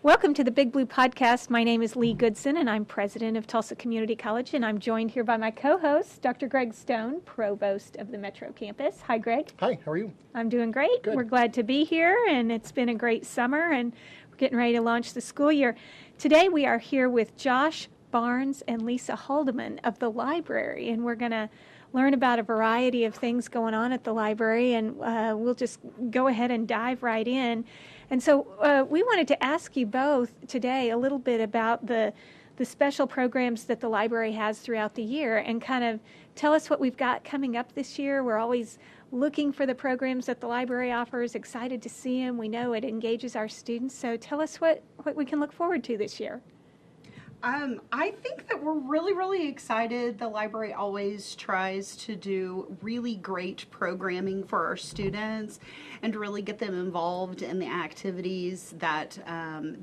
Welcome to the Big Blue Podcast. My name is Leigh Goodson, and I'm president of Tulsa Community College, and I'm joined here by my co-host, Dr. Greg Stone, Provost of the Metro Campus. Hi, Greg. Hi, how are you? I'm doing great. Good. We're glad to be here, and it's been a great summer, and we're getting ready to launch the school year. Today, we are here with Josh Barnes and Lisa Haldeman of the library, and we're going to learn about a variety of things going on at the library, and we'll just go ahead and dive right in. And so we wanted to ask you both today a little bit about the special programs that the library has throughout the year, and kind of tell us what we've got coming up this year. We're always looking for the programs that the library offers, excited to see them. We know it engages our students. So tell us what we can look forward to this year. I think that we're really excited. The library always tries to do really great programming for our students and to really get them involved in the activities that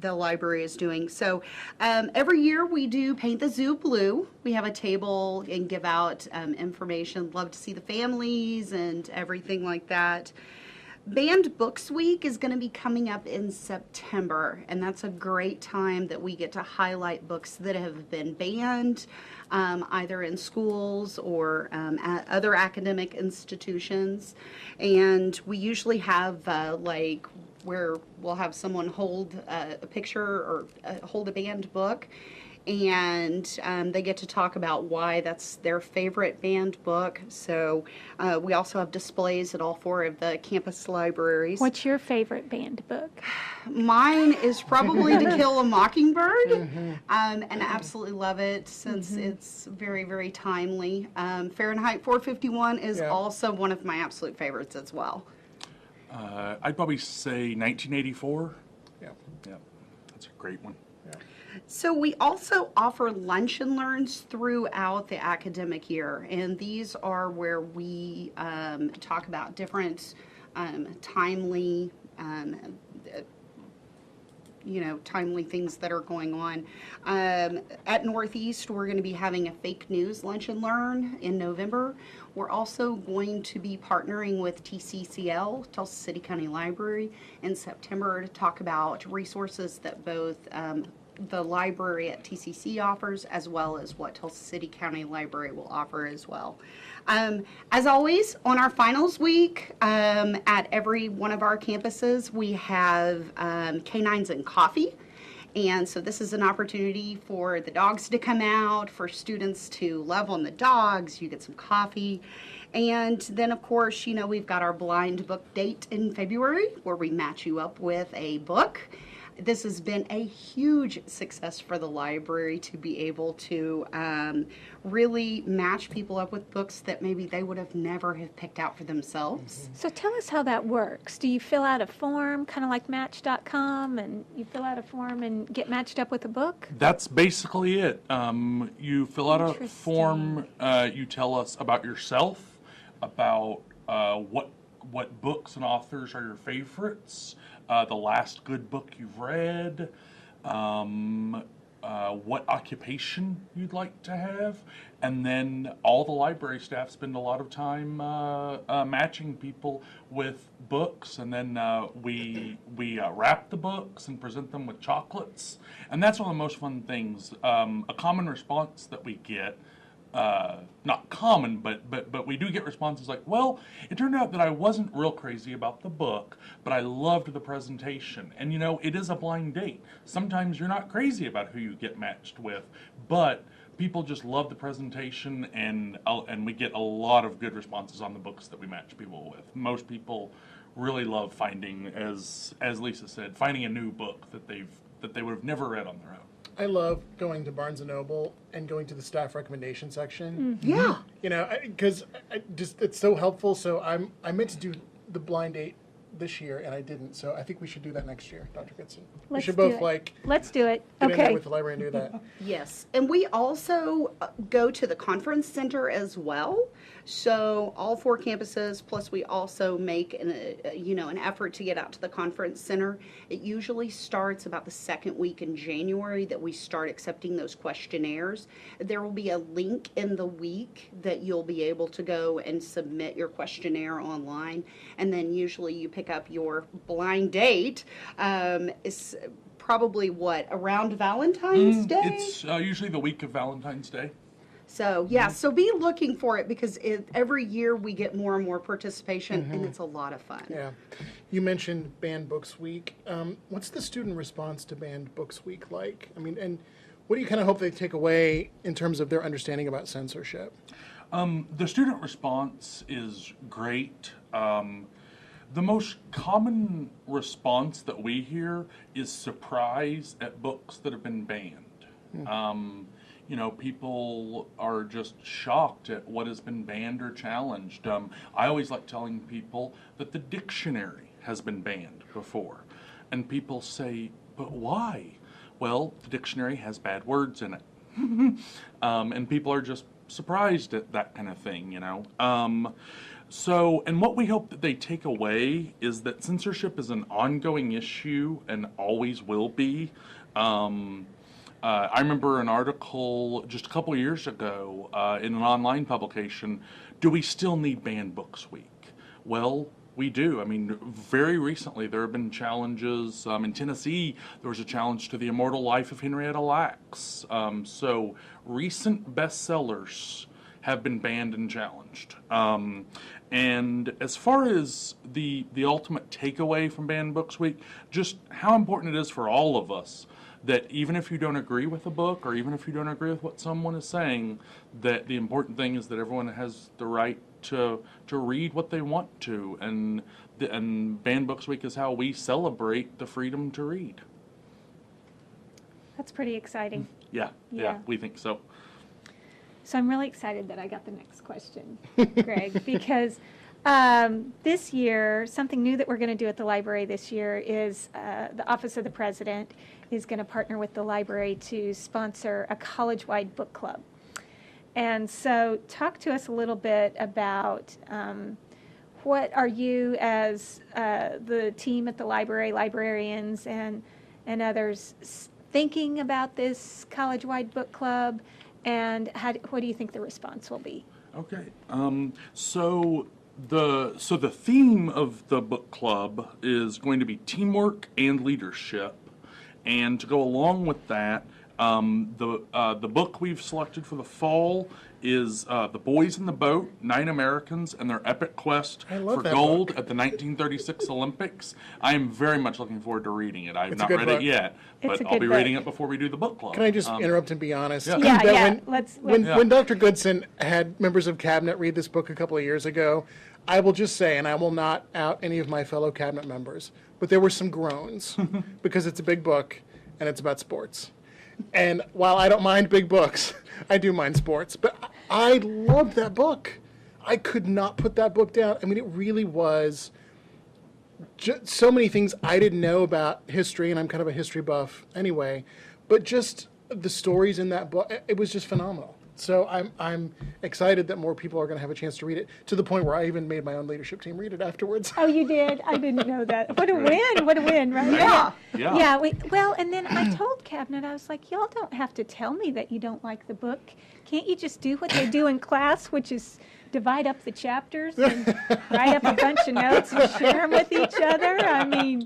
the library is doing. So every year we do Paint the Zoo Blue. We have a table and give out information. Love to see the families and everything like that. Banned Books Week is going to be coming up in September, and that's a great time that we get to highlight books that have been banned, either in schools or at other academic institutions. And we usually have where we'll have someone hold a picture or hold a banned book, and they get to talk about why that's their favorite banned book. So we also have displays at all 4 of the campus libraries. What's your favorite banned book? Mine is probably To Kill a Mockingbird, and I absolutely love it since it's very timely. Fahrenheit 451 is also one of my absolute favorites as well. I'd probably say 1984. Yeah. That's a great one. So we also offer lunch and learns throughout the academic year, and these are where we talk about different timely things that are going on. At Northeast, we're going to be having a fake news lunch and learn in November. We're also going to be partnering with TCCL, Tulsa City County Library, in September to talk about resources that both the library at TCC offers, as well as what Tulsa City County Library will offer as well. As always, on our finals week, at every one of our campuses, we have canines and coffee. And so this is an opportunity for the dogs to come out, for students to love on the dogs. You get some coffee. And then, of course, we've got our blind book date in February, where we match you up with a book. This has been a huge success for the library to be able to really match people up with books that maybe they would have never have picked out for themselves. So tell us how that works. Do you fill out a form, kind of like Match.com, and you fill out a form and get matched up with a book? That's basically it. You fill out a form. You tell us about yourself, about what books and authors are your favorites, the last good book you've read, what occupation you'd like to have, and then all the library staff spend a lot of time matching people with books, and then we wrap the books and present them with chocolates, and that's one of the most fun things. A common response that we get, not common, but we do get responses like, well, it turned out that I wasn't real crazy about the book, but I loved the presentation. And it is a blind date. Sometimes you're not crazy about who you get matched with, but people just love the presentation, and we get a lot of good responses on the books that we match people with. Most people really love finding, as Lisa said, finding a new book that they would have never read on their own. I love going to Barnes & Noble and going to the staff recommendation section. Yeah. Because it's so helpful. So I meant to do the blind date this year, and I didn't. So I think we should do that next year, Dr. Goodson. Let's should do both it. Let's do it. get in there Okay. with the library and do that. Yes, and we also go to the conference center as well. So all 4 campuses, plus we also make an effort to get out to the conference center. It usually starts about the 2nd week in January that we start accepting those questionnaires. There will be a link in the week that you'll be able to go and submit your questionnaire online, and then usually you pick up your blind date probably what, around Valentine's Day? It's usually the week of Valentine's Day. So yeah, so be looking for it because every year we get more and more participation, and it's a lot of fun. Yeah. You mentioned Banned Books Week. What's the student response to Banned Books Week like? I mean, and what do you kind of hope they take away in terms of their understanding about censorship? The student response is great. The most common response that we hear is surprise at books that have been banned. You know, people are just shocked at what has been banned or challenged. I always like telling people that the dictionary has been banned before. And people say, but why? Well, the dictionary has bad words in it. And people are just surprised at that kind of thing, you know. And what we hope that they take away is that censorship is an ongoing issue and always will be. I remember an article just a couple of years ago in an online publication, do we still need Banned Books Week? Well, we do. I mean, very recently there have been challenges. In Tennessee, there was a challenge to The Immortal Life of Henrietta Lacks. So recent bestsellers have been banned and challenged. And as far as the ultimate takeaway from Banned Books Week, just how important it is for all of us that even if you don't agree with a book or even if you don't agree with what someone is saying, that the important thing is that everyone has the right to read what they want to. And Banned Books Week is how we celebrate the freedom to read. That's pretty exciting. Yeah, we think so. So I'm really excited that I got the next question, Greg, because this year, something new that we're going to do at the library this year is the Office of the President is going to partner with the library to sponsor a college-wide book club. And so talk to us a little bit about what are you as the team at the library, librarians and others thinking about this college-wide book club, and what do you think the response will be? Okay. So the theme of the book club is going to be teamwork and leadership, and to go along with that, the book we've selected for the fall is The Boys in the Boat, 9 Americans and Their Epic Quest for Gold book at the 1936 Olympics. I am very much looking forward to reading it. I have It's a not good read book. it yet, but I'll be reading it before we do the book club. Can I just interrupt and be honest? Yeah. Yeah, That yeah. When Dr. Goodson had members of cabinet read this book a couple of years ago, I will just say, and I will not out any of my fellow cabinet members, but there were some groans because it's a big book and it's about sports. And while I don't mind big books, I do mind sports. But I loved that book. I could not put that book down. I mean, it really was so many things I didn't know about history, and I'm kind of a history buff anyway. But just the stories in that book, it was just phenomenal. So I'm excited that more people are going to have a chance to read it, to the point where I even made my own leadership team read it afterwards. Oh, you did? I didn't know that. What a win. What a win, right? Yeah. Yeah. Well, and then I told Cabinet, I was like, y'all don't have to tell me that you don't like the book. Can't you just do what they do in class, which is divide up the chapters and write up a bunch of notes and share them with each other? I mean,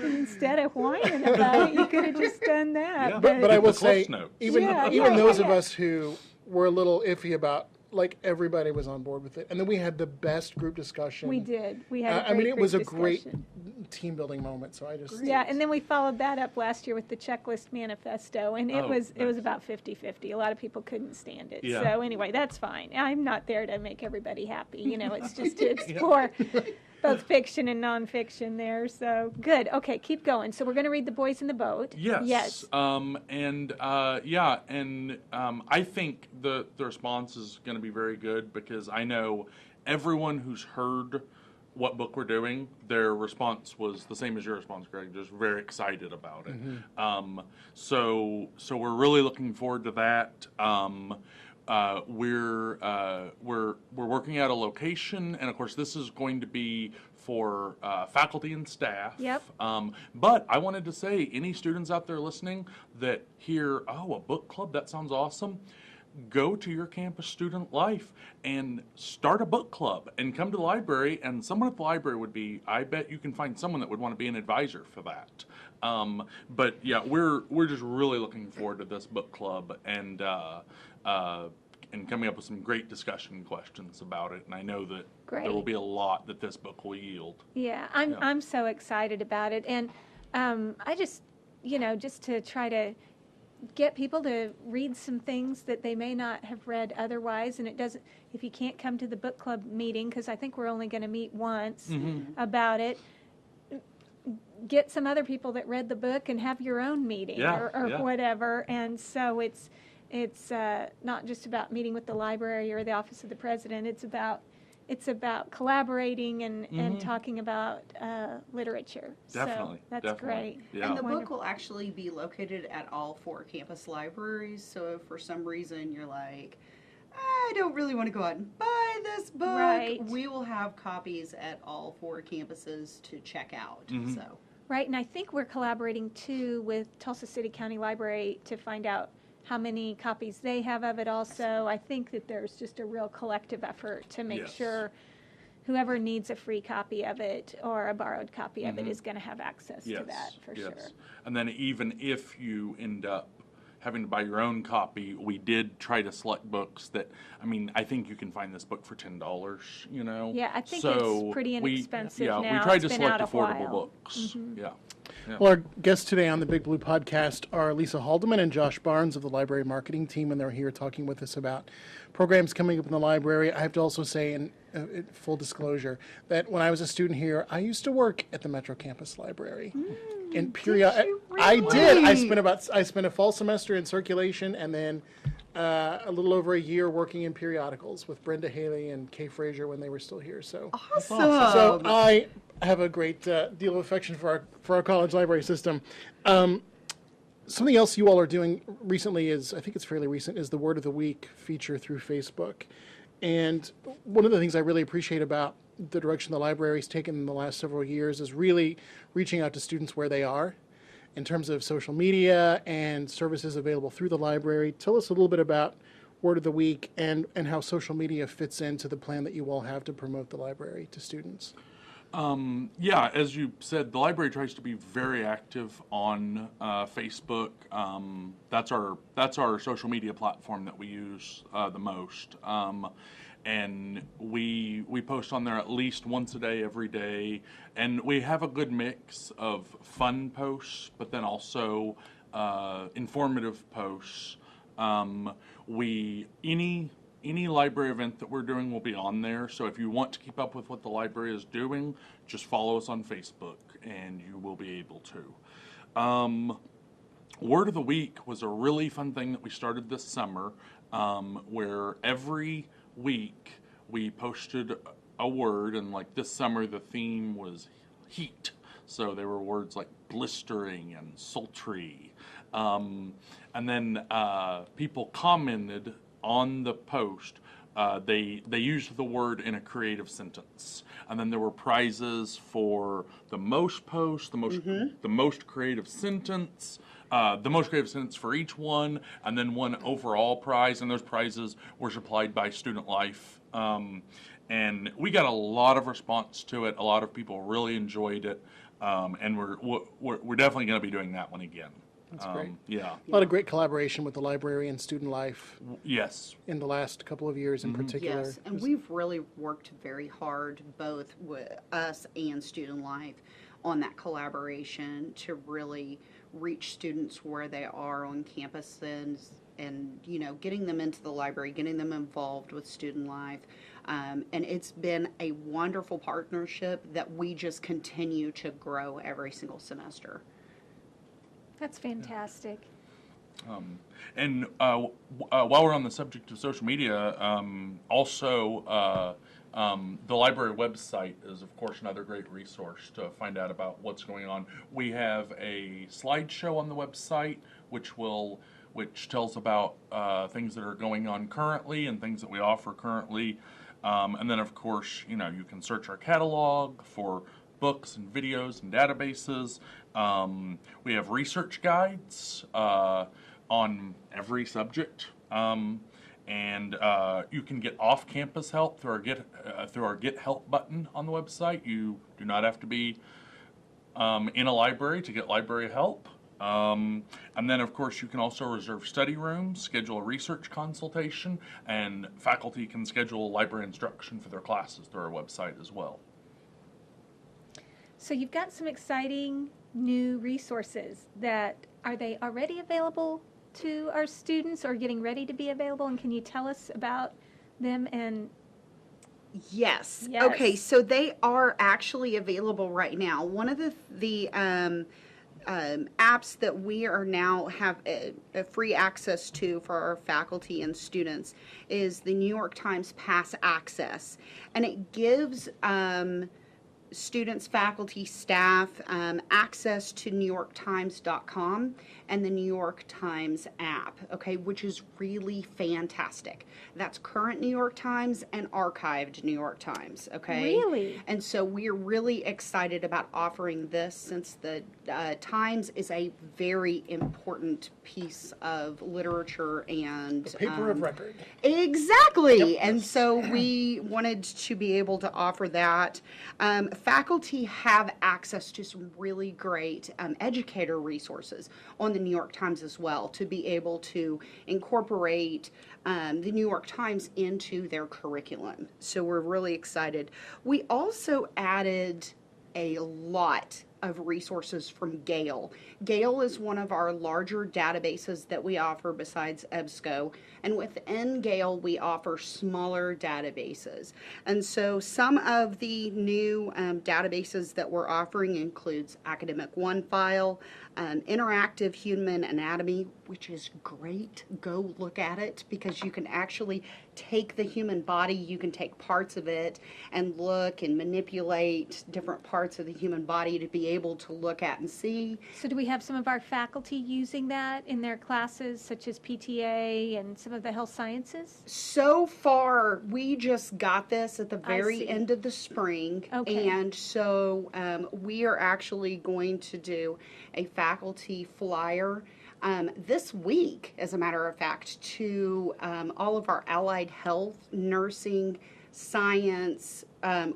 instead of whining about it, you could have just done that. Yeah. But I will The say, Cliff Notes. even Yeah, those of yeah. us who were a little iffy about, like, everybody was on board with it. And then we had the best group discussion. We did. We had a I mean, great it was a group great discussion. team building moment. So I just Yeah, and then we followed that up last year with the checklist manifesto, and it Oh, was nice. about 50-50. A lot of people couldn't stand it. Yeah. So anyway, that's fine. I'm not there to make everybody happy. You know, it's just to explore both fiction and nonfiction there. So good. Okay, keep going. So we're going to read The Boys in the Boat. Yes. Yes. I think the response is going to be very good because I know everyone who's heard what book we're doing, their response was the same as your response, Greg. Just very excited about it. So we're really looking forward to that. We're working out a location, and of course, this is going to be for faculty and staff. Yep. But I wanted to say, any students out there listening that hear, oh, a book club, that sounds awesome. go to your campus student life and start a book club and come to the library, and someone at the library would be, I bet you can find someone that would want to be an advisor for that. But yeah, we're just really looking forward to this book club and coming up with some great discussion questions about it. And I know that Great. there will be a lot that this book will yield. Yeah, I'm so excited about it, and I just, just to try to get people to read some things that they may not have read otherwise, and it doesn't, if you can't come to the book club meeting, because I think we're only going to meet once about it, get some other people that read the book and have your own meeting or whatever. And so it's not just about meeting with the library or the office of the president. It's about collaborating and talking about literature. Definitely. So that's definitely. great. Yeah. And the book will actually be located at all 4 campus libraries. So if for some reason you're like, I don't really want to go out and buy this book, Right. we will have copies at all 4 campuses to check out. So Right, and I think we're collaborating too with Tulsa City County Library to find out how many copies they have of it also. I think that there's just a real collective effort to make Yes. sure whoever needs a free copy of it or a borrowed copy of it is going to have access to that for sure. And then even if you end up having to buy your own copy, we did try to select books that, I think you can find this book for $10, Yeah, I think So it's pretty inexpensive we now. tried It's to been out select a affordable while. books. Yeah. Well, our guests today on the Big Blue podcast are Leigh Haldeman and Josh Barnes of the library marketing team, and they're here talking with us about programs coming up in the library. I have to also say, in full disclosure, that when I was a student here, I used to work at the Metro Campus Library. In period, you I did. really? I spent a fall semester in circulation, and then a little over a year working in periodicals with Brenda Haley and Kay Frazier when they were still here. So. awesome. So I have a great deal of affection for our college library system. Something else you all are doing recently is, I think it's fairly recent, is the Word of the Week feature through Facebook. And one of the things I really appreciate about the direction the library's taken in the last several years is really reaching out to students where they are in terms of social media and services available through the library. Tell us a little bit about Word of the Week and how social media fits into the plan that you all have to promote the library to students. Yeah, as you said, the library tries to be very active on Facebook. That's our social media platform that we use the most. And we post on there at least once a day, every day, and we have a good mix of fun posts, but then also informative posts. Any library event that we're doing will be on there. So if you want to keep up with what the library is doing, just follow us on Facebook and you will be able to. Word of the Week was a really fun thing that we started this summer, where every week we posted a word, and like this summer the theme was heat. So there were words like blistering and sultry. And then people commented on the post. They used the word in a creative sentence, and then there were prizes for the most posts, the most creative sentence, the most creative sentence for each one, and then one overall prize. And those prizes were supplied by Student Life, and we got a lot of response to it. A lot of people really enjoyed it, and we're definitely going to be doing that one again. That's great. Yeah. A lot of great collaboration with the library and Student Life Yes. in the last couple of years in particular. Yes, and we've really worked very hard, both with us and Student Life, on that collaboration to really reach students where they are on campus and getting them into the library, getting them involved with Student Life. And it's been a wonderful partnership that we just continue to grow every single semester. That's fantastic. And while we're on the subject of social media, also the library website is, of course, another great resource to find out about what's going on. We have a slideshow on the website, which tells about things that are going on currently and things that we offer currently. And then, of course, you can search our catalog for books and videos and databases. We have research guides on every subject. and you can get off-campus help through our Get Help button on the website. You do not have to be in a library to get library help. And then, of course, you can also reserve study rooms, schedule a research consultation, and faculty can schedule library instruction for their classes through our website as well. So you've got some exciting new resources are they already available to our students or getting ready to be available? And can you tell us about them? And Yes. Yes. Okay, so they are actually available right now. One of the apps that we are now have a free access to for our faculty and students is the New York Times Pass Access, and it gives students, faculty, staff access to NewYorkTimes.com and the New York Times app, okay, which is really fantastic. That's current New York Times and archived New York Times, okay? Really? And so we're really excited about offering this since the Times is a very important piece of literature and The paper of record. Exactly. And so we wanted to be able to offer that. Faculty have access to some really great educator resources on the New York Times as well to be able to incorporate the New York Times into their curriculum. So we're really excited. We also added a lot of resources from Gale. Gale is one of our larger databases that we offer besides EBSCO, and within Gale we offer smaller databases. And so some of the new databases that we're offering includes Academic One File, Interactive Human Anatomy, which is great. Go look at it because you can actually take the human body, you can take parts of it and look and manipulate different parts of the human body to be able to look at and see. so do we have some of our faculty using that in their classes, such as PTA and some of the health sciences? So far, we just got this at the I very see. end of the spring. Okay. And so we are actually going to do a faculty flyer this week, as a matter of fact, to all of our allied health, nursing, science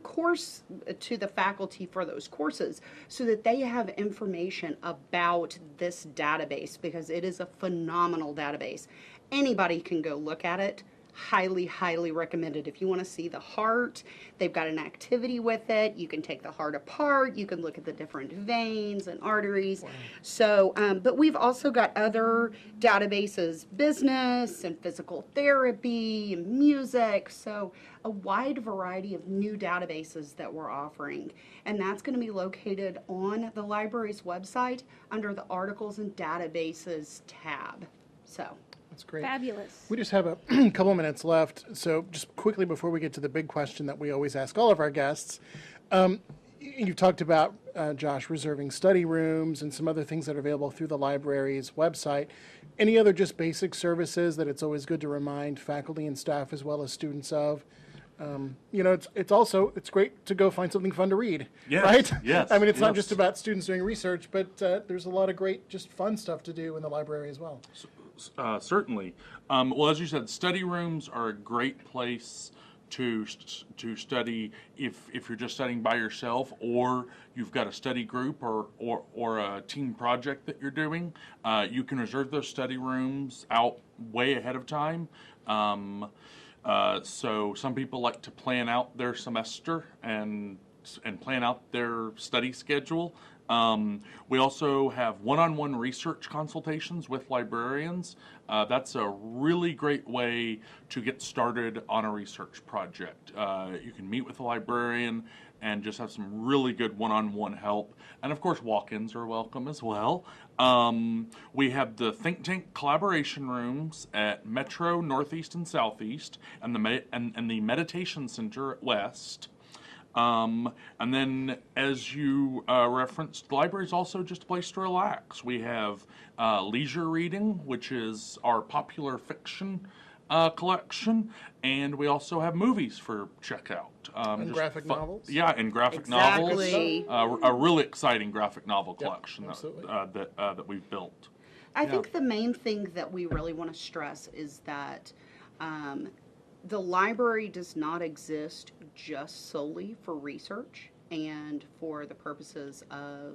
course to the faculty for those courses so that they have information about this database because it is a phenomenal database. Anybody can go look at it. Highly, highly recommended. If you want to see the heart, they've got an activity with it. You can take the heart apart. You can look at the different veins and arteries. Wow. So, but we've also got other databases, business and physical therapy, and music. So a wide variety of new databases that we're offering. And that's going to be located on the library's website under the Articles and Databases tab. So. That's great. Fabulous. We just have a couple minutes left, so just quickly before we get to the big question that we always ask all of our guests, you talked about, Josh, reserving study rooms and some other things that are available through the library's website. Any other just basic services that it's always good to remind faculty and staff as well as students of? It's great to go find something fun to read, Yes, right? yes, I mean, it's not yes. just about students doing research, but there's a lot of great, just fun stuff to do in the library as well. Certainly. Well, as you said, study rooms are a great place to study if you're just studying by yourself, or you've got a study group or a team project that you're doing. You can reserve those study rooms out way ahead of time. So some people like to plan out their semester and plan out their study schedule. We also have one-on-one research consultations with librarians. That's a really great way to get started on a research project. You can meet with a librarian and just have some really good one-on-one help. And of course, walk-ins are welcome as well. We have the think tank collaboration rooms at Metro, Northeast, and Southeast, and the Meditation Center at West. And then, as you referenced, the library is also just a place to relax. We have leisure reading, which is our popular fiction collection, and we also have movies for checkout. And graphic novels? Yeah, and graphic Exactly. novels. A really exciting graphic novel Yep, collection absolutely. that we've built. I think the main thing that we really want to stress is that The library does not exist just solely for research and for the purposes of,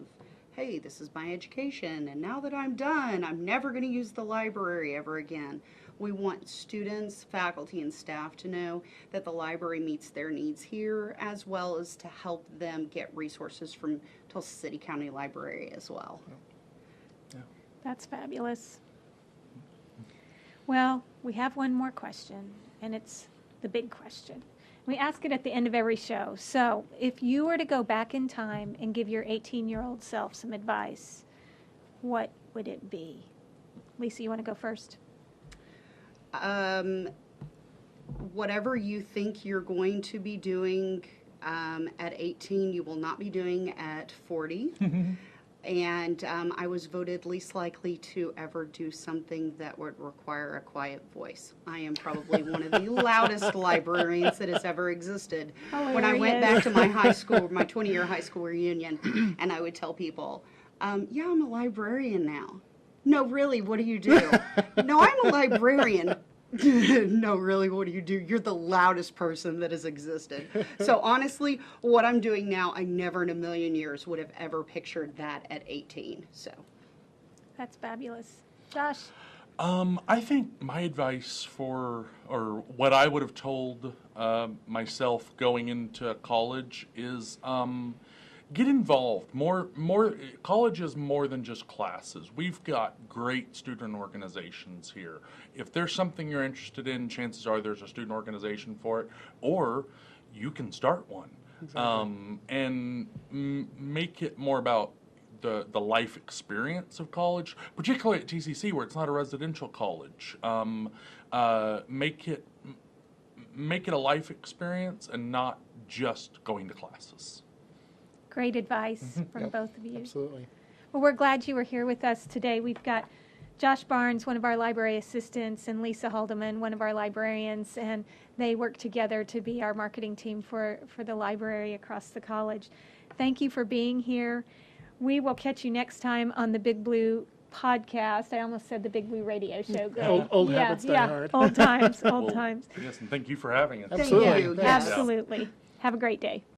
hey, this is my education, and now that I'm done, I'm never going to use the library ever again. We want students, faculty, and staff to know that the library meets their needs here, as well as to help them get resources from Tulsa City County Library as well. That's fabulous. Well, we have one more question, and it's the big question. We ask it at the end of every show. So if you were to go back in time and give your 18-year-old self some advice, what would it be? Lisa, you want to go first? Whatever you think you're going to be doing at 18, you will not be doing at 40. And I was voted least likely to ever do something that would require a quiet voice. I am probably one of the loudest librarians that has ever existed. When I went back to my high school, my 20-year high school reunion, and I would tell people, yeah, I'm a librarian now. No, really, what do you do? No, I'm a librarian. No, really, what do you do? You're the loudest person that has existed. So honestly, what I'm doing now, I never in a million years would have ever pictured that at 18. So That's fabulous. Josh? I think my advice or what I would have told myself going into college is get involved. College is more than just classes. We've got great student organizations here. If there's something you're interested in, chances are there's a student organization for it, or you can start one. Exactly. And make it more about the life experience of college, particularly at TCC where it's not a residential college. Make it a life experience and not just going to classes. Great advice from both of you. Absolutely. Well, we're glad you were here with us today. We've got Josh Barnes, one of our library assistants, and Lisa Haldeman, one of our librarians, and they work together to be our marketing team for the library across the college. Thank you for being here. We will catch you next time on the Big Blue podcast. I almost said the Big Blue radio show. Old habits die hard. Old times, old times. Yes, and thank you for having us. Thank Absolutely. you. Thanks. Yes. Absolutely. Have a great day.